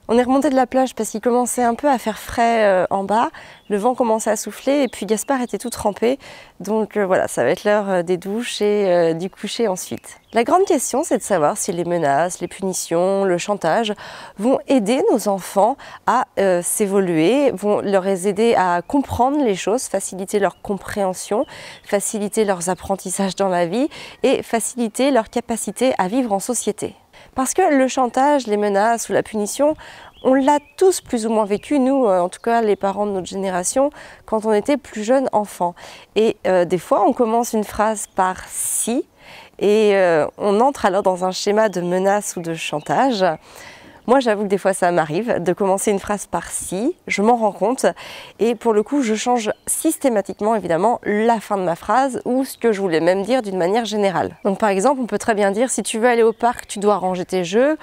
On est remonté de la plage parce qu'il commençait un peu à faire frais en bas, le vent commençait à souffler et puis Gaspard était tout trempé. Donc voilà, ça va être l'heure des douches et du coucher ensuite. La grande question, c'est de savoir si les menaces, les punitions, le chantage vont aider nos enfants à s'évoluer, vont leur aider à comprendre les choses, faciliter leur compréhension, faciliter leurs apprentissages dans la vie et faciliter leur capacité à vivre en société. Parce que le chantage, les menaces ou la punition, on l'a tous plus ou moins vécu, nous, en tout cas les parents de notre génération, quand on était plus jeunes enfants. Et des fois, on commence une phrase par « si » et on entre alors dans un schéma de menace ou de chantage. Moi, j'avoue que des fois, ça m'arrive de commencer une phrase par « si », je m'en rends compte, et pour le coup, je change systématiquement, évidemment, la fin de ma phrase ou ce que je voulais même dire d'une manière générale. Donc par exemple, on peut très bien dire « si tu veux aller au parc, tu dois ranger tes jeux »,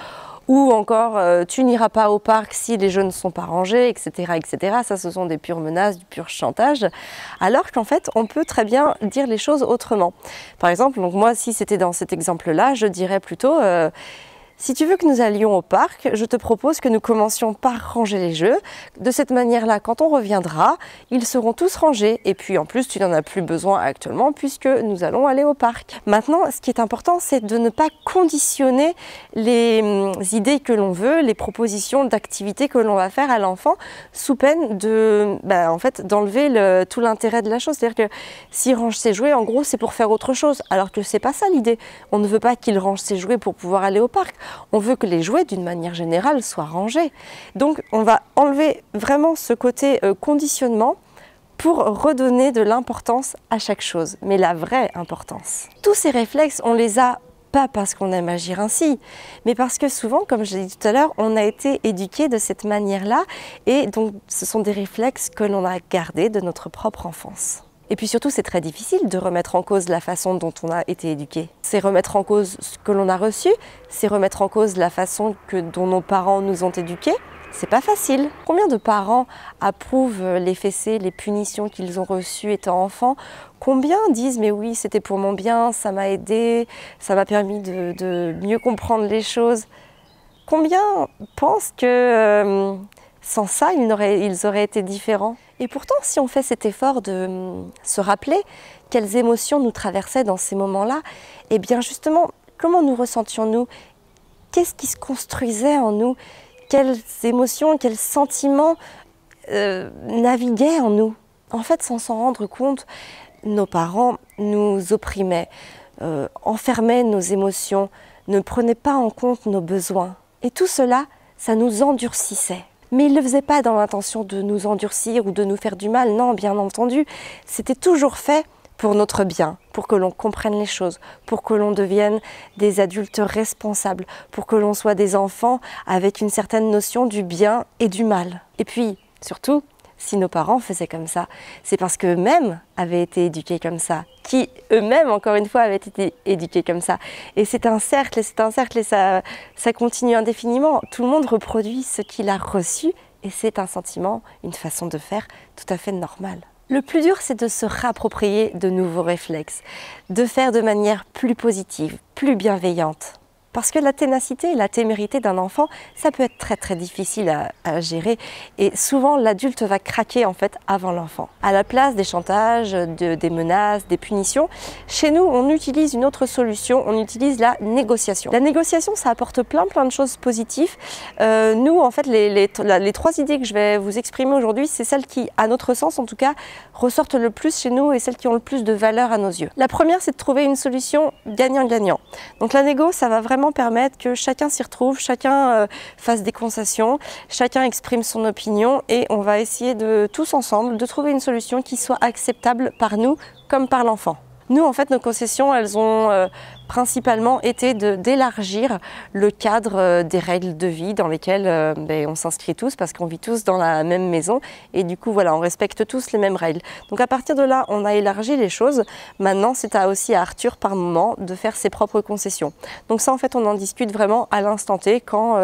ou encore « tu n'iras pas au parc si les jeux ne sont pas rangés », etc., etc. Ça, ce sont des pures menaces, du pur chantage, alors qu'en fait, on peut très bien dire les choses autrement. Par exemple, donc moi, si c'était dans cet exemple-là, je dirais plutôt si tu veux que nous allions au parc, je te propose que nous commencions par ranger les jeux. De cette manière-là, quand on reviendra, ils seront tous rangés. Et puis en plus, tu n'en as plus besoin actuellement puisque nous allons aller au parc. Maintenant, ce qui est important, c'est de ne pas conditionner les idées que l'on veut, les propositions d'activités que l'on va faire à l'enfant, sous peine de, en fait, d'enlever tout l'intérêt de la chose. C'est-à-dire que s'il range ses jouets, en gros, c'est pour faire autre chose. Alors que c'est pas ça l'idée. On ne veut pas qu'il range ses jouets pour pouvoir aller au parc. On veut que les jouets, d'une manière générale, soient rangés. Donc, on va enlever vraiment ce côté conditionnement pour redonner de l'importance à chaque chose, mais la vraie importance. Tous ces réflexes, on les a pas parce qu'on aime agir ainsi, mais parce que souvent, comme je l'ai dit tout à l'heure, on a été éduqué de cette manière-là, et donc ce sont des réflexes que l'on a gardés de notre propre enfance. Et puis surtout, c'est très difficile de remettre en cause la façon dont on a été éduqué. C'est remettre en cause ce que l'on a reçu, c'est remettre en cause la façon dont nos parents nous ont éduqués. C'est pas facile. Combien de parents approuvent les fessées, les punitions qu'ils ont reçues étant enfants? Combien disent « mais oui, c'était pour mon bien, ça m'a aidé, ça m'a permis de mieux comprendre les choses ». Combien pensent que sans ça, ils auraient été différents? Et pourtant, si on fait cet effort de se rappeler quelles émotions nous traversaient dans ces moments-là, eh bien justement, comment nous ressentions-nous? Qu'est-ce qui se construisait en nous? Quelles émotions, quels sentiments naviguaient en nous? En fait, sans s'en rendre compte, nos parents nous opprimaient, enfermaient nos émotions, ne prenaient pas en compte nos besoins. Et tout cela, ça nous endurcissait. Mais ils ne le faisaient pas dans l'intention de nous endurcir ou de nous faire du mal, non, bien entendu. C'était toujours fait pour notre bien, pour que l'on comprenne les choses, pour que l'on devienne des adultes responsables, pour que l'on soit des enfants avec une certaine notion du bien et du mal. Et puis, surtout, si nos parents faisaient comme ça, c'est parce qu'eux-mêmes avaient été éduqués comme ça, qui eux-mêmes, encore une fois, avaient été éduqués comme ça. Et c'est un cercle, et ça continue indéfiniment. Tout le monde reproduit ce qu'il a reçu, et c'est un sentiment, une façon de faire tout à fait normale. Le plus dur, c'est de se réapproprier de nouveaux réflexes, de faire de manière plus positive, plus bienveillante. Parce que la ténacité et la témérité d'un enfant, ça peut être très très difficile à gérer et souvent l'adulte va craquer en fait avant l'enfant. À la place des chantages, des menaces, des punitions, chez nous on utilise une autre solution, on utilise la négociation. La négociation, ça apporte plein de choses positives. Nous en fait les trois idées que je vais vous exprimer aujourd'hui, c'est celles qui, à notre sens en tout cas, ressortent le plus chez nous et celles qui ont le plus de valeur à nos yeux. La première, c'est de trouver une solution gagnant-gagnant. Donc la négo, ça va vraiment permettre que chacun s'y retrouve, chacun fasse des concessions, chacun exprime son opinion et on va essayer de tous ensemble de trouver une solution qui soit acceptable par nous comme par l'enfant. Nous, en fait, nos concessions, elles ont principalement été d'élargir le cadre des règles de vie dans lesquelles on s'inscrit tous parce qu'on vit tous dans la même maison et du coup, voilà, on respecte tous les mêmes règles. Donc à partir de là, on a élargi les choses. Maintenant, c'est aussi à Arthur, par moment, de faire ses propres concessions. Donc ça, en fait, on en discute vraiment à l'instant T quand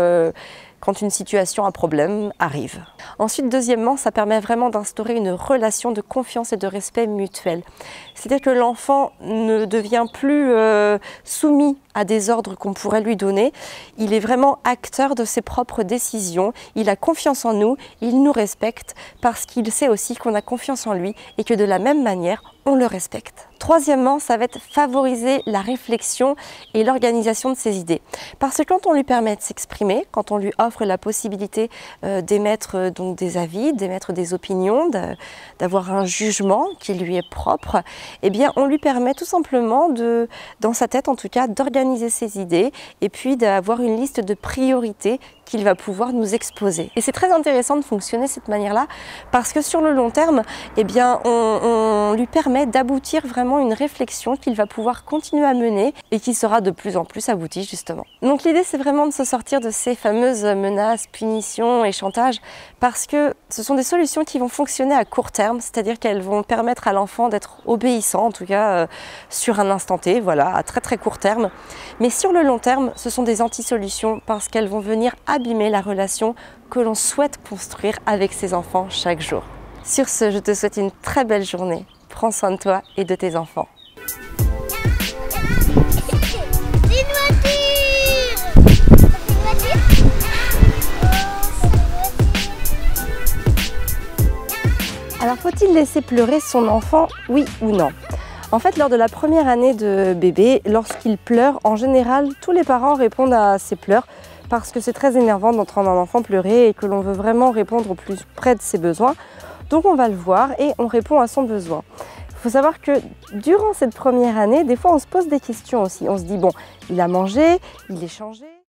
quand une situation, un problème arrive. Ensuite, deuxièmement, ça permet vraiment d'instaurer une relation de confiance et de respect mutuel. C'est-à-dire que l'enfant ne devient plus soumis à des ordres qu'on pourrait lui donner. Il est vraiment acteur de ses propres décisions. Il a confiance en nous, il nous respecte parce qu'il sait aussi qu'on a confiance en lui et que de la même manière, on le respecte. Troisièmement, ça va être favoriser la réflexion et l'organisation de ses idées. Parce que quand on lui permet de s'exprimer, quand on lui offre la possibilité d'émettre donc des avis, d'émettre des opinions, d'avoir un jugement qui lui est propre, eh bien on lui permet tout simplement dans sa tête en tout cas, d'organiser ses idées et puis d'avoir une liste de priorités qu'il va pouvoir nous exposer. Et c'est très intéressant de fonctionner de cette manière-là parce que sur le long terme, eh bien, on lui permet d'aboutir vraiment une réflexion qu'il va pouvoir continuer à mener et qui sera de plus en plus aboutie justement. Donc l'idée c'est vraiment de se sortir de ces fameuses menaces, punitions et chantages parce que ce sont des solutions qui vont fonctionner à court terme, c'est-à-dire qu'elles vont permettre à l'enfant d'être obéissant, en tout cas sur un instant T, voilà, à très très court terme. Mais sur le long terme, ce sont des anti-solutions parce qu'elles vont venir abîmer la relation que l'on souhaite construire avec ses enfants chaque jour. Sur ce, je te souhaite une très belle journée. Prends soin de toi et de tes enfants. Alors, faut-il laisser pleurer son enfant, oui ou non? En fait, lors de la première année de bébé, lorsqu'il pleure, en général, tous les parents répondent à ses pleurs parce que c'est très énervant d'entendre un enfant pleurer et que l'on veut vraiment répondre au plus près de ses besoins. Donc on va le voir et on répond à son besoin. Il faut savoir que durant cette première année, des fois on se pose des questions aussi. On se dit bon, il a mangé, il est changé.